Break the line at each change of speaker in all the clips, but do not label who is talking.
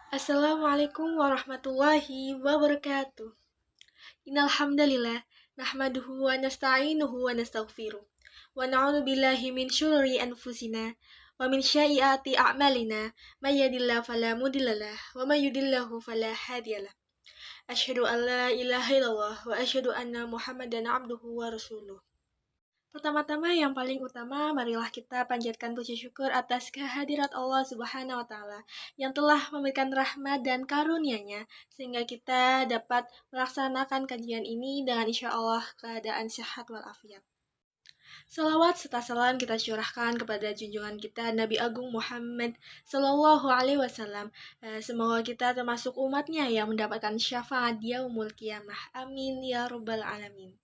Assalamualaikum warahmatullahi wabarakatuh. Innal hamdalillah nahmaduhu wa nasta'inuhu wa nastaghfiruh. Wa na'udzu billahi min syururi anfusina wa min sayyiati a'malina. May yahdihillahu fala mudhillalah wa may yudhlilhu fala hadiyalah. Asyhadu an la ilaha illallah wa asyhadu anna Muhammadan abduhu wa rasuluh. Pertama-tama yang paling utama, marilah kita panjatkan puji syukur atas kehadirat Allah Subhanahu wa Ta'ala yang telah memberikan rahmat dan karunia-Nya sehingga kita dapat melaksanakan kajian ini dengan insya Allah keadaan sehat walafiat. Salawat serta salam kita curahkan kepada junjungan kita Nabi Agung Muhammad Sallallahu Alaihi Wasallam. Semoga kita termasuk umatnya yang mendapatkan syafaat di yaumul qiyamah. Amin ya rabbal alamin.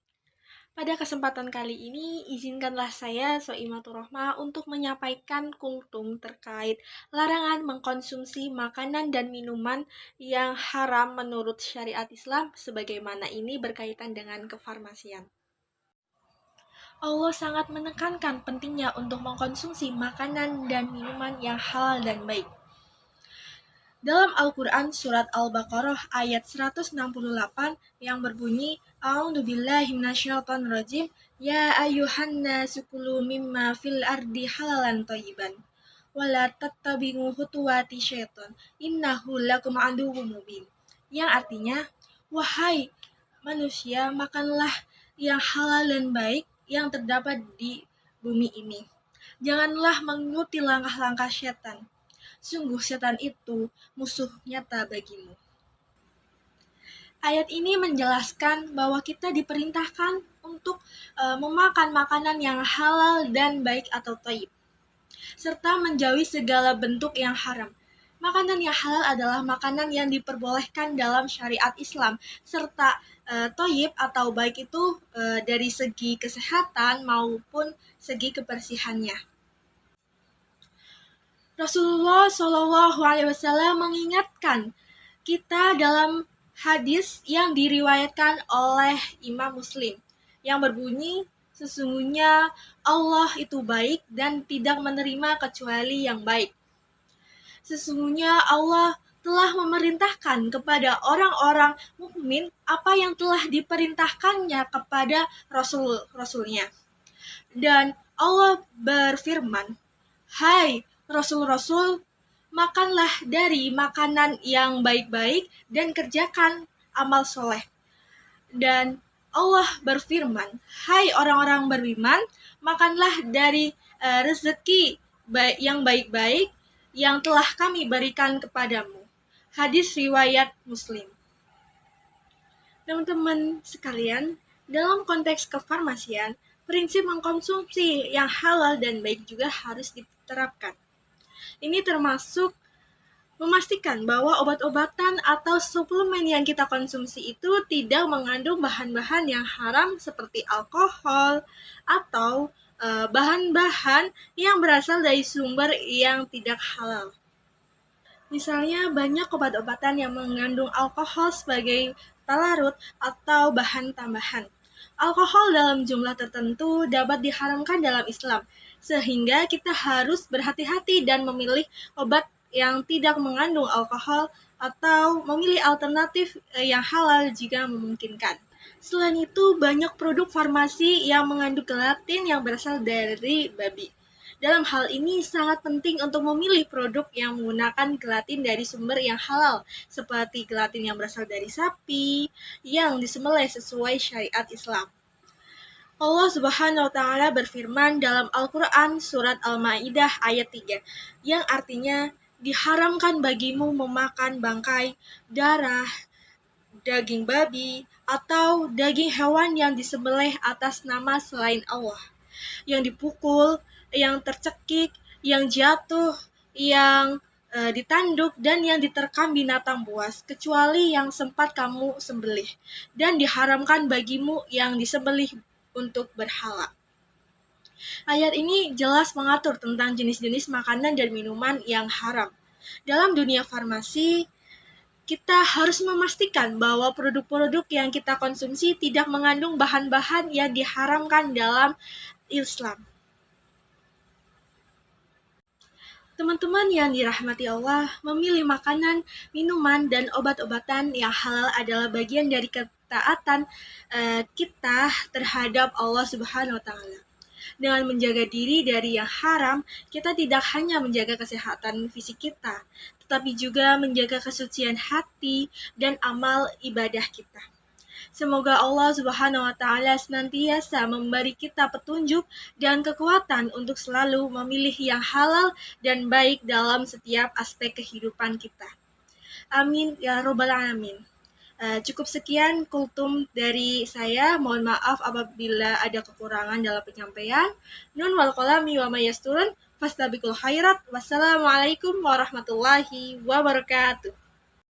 Pada kesempatan kali ini, izinkanlah saya, Soimatur Rohmah, untuk menyampaikan kultum terkait larangan mengkonsumsi makanan dan minuman yang haram menurut syariat Islam, sebagaimana ini berkaitan dengan kefarmasian. Allah sangat menekankan pentingnya untuk mengkonsumsi makanan dan minuman yang halal dan baik. Dalam Al-Quran Surat Al-Baqarah ayat 168 yang berbunyi A'udzubillahi minasyaitonirrajim Ya ayyuhan nasu kulu mimma fil ardi halalan thayyiban wala tattabi'u khutuwati syaiton innahu lakum aduwwum mubin. Yang artinya, wahai manusia, makanlah yang halal dan baik yang terdapat di bumi ini. Janganlah mengikuti langkah-langkah syaitan. Sungguh setan itu musuh nyata bagimu. Ayat ini menjelaskan bahwa kita diperintahkan untuk memakan makanan yang halal dan baik atau thayyib, serta menjauhi segala bentuk yang haram. Makanan yang halal adalah makanan yang diperbolehkan dalam syariat Islam, serta thayyib atau baik itu dari segi kesehatan maupun segi kebersihannya. Rasulullah Shallallahu Alaihi Wasallam mengingatkan kita dalam hadis yang diriwayatkan oleh Imam Muslim yang berbunyi, sesungguhnya Allah itu baik dan tidak menerima kecuali yang baik. Sesungguhnya Allah telah memerintahkan kepada orang-orang mukmin apa yang telah diperintahkannya kepada Rasul-Rasulnya. Dan Allah berfirman, Hai Rasul-Rasul, makanlah dari makanan yang baik-baik dan kerjakan amal soleh. Dan Allah berfirman, Hai orang-orang beriman, makanlah dari rezeki yang baik-baik yang telah kami berikan kepadamu. Hadis riwayat Muslim. Teman-teman sekalian, dalam konteks kefarmasian, prinsip mengkonsumsi yang halal dan baik juga harus diterapkan. Ini termasuk memastikan bahwa obat-obatan atau suplemen yang kita konsumsi itu tidak mengandung bahan-bahan yang haram seperti alkohol atau bahan-bahan yang berasal dari sumber yang tidak halal. Misalnya banyak obat-obatan yang mengandung alkohol sebagai pelarut atau bahan tambahan. Alkohol dalam jumlah tertentu dapat diharamkan dalam Islam, sehingga kita harus berhati-hati dan memilih obat yang tidak mengandung alkohol atau memilih alternatif yang halal jika memungkinkan. Selain itu, banyak produk farmasi yang mengandung gelatin yang berasal dari babi. Dalam hal ini sangat penting untuk memilih produk yang menggunakan gelatin dari sumber yang halal, seperti gelatin yang berasal dari sapi yang disembelih sesuai syariat Islam. Allah Subhanahu wa Ta'ala berfirman dalam Al-Quran Surat Al-Ma'idah ayat 3, yang artinya, diharamkan bagimu memakan bangkai, darah, daging babi, atau daging hewan yang disembelih atas nama selain Allah, yang dipukul, yang tercekik, yang jatuh, yang ditanduk, dan yang diterkam binatang buas, kecuali yang sempat kamu sembelih, dan diharamkan bagimu yang disembelih untuk berhala. Ayat ini jelas mengatur tentang jenis-jenis makanan dan minuman yang haram. Dalam dunia farmasi, kita harus memastikan bahwa produk-produk yang kita konsumsi tidak mengandung bahan-bahan yang diharamkan dalam Islam. Teman-teman yang dirahmati Allah, memilih makanan, minuman, dan obat-obatan yang halal adalah bagian dari ketaatan kita terhadap Allah Subhanahu wa Ta'ala. Dengan menjaga diri dari yang haram, kita tidak hanya menjaga kesehatan fisik kita, tetapi juga menjaga kesucian hati dan amal ibadah kita. Semoga Allah Subhanahu wa Ta'ala senantiasa memberi kita petunjuk dan kekuatan untuk selalu memilih yang halal dan baik dalam setiap aspek kehidupan kita. Amin ya Robbal 'Alamin. Cukup sekian kultum dari saya. Mohon maaf apabila ada kekurangan dalam penyampaian. Nun wal qalami wa may yasturun fastabiqul khairat. Wassalamualaikum warahmatullahi wabarakatuh.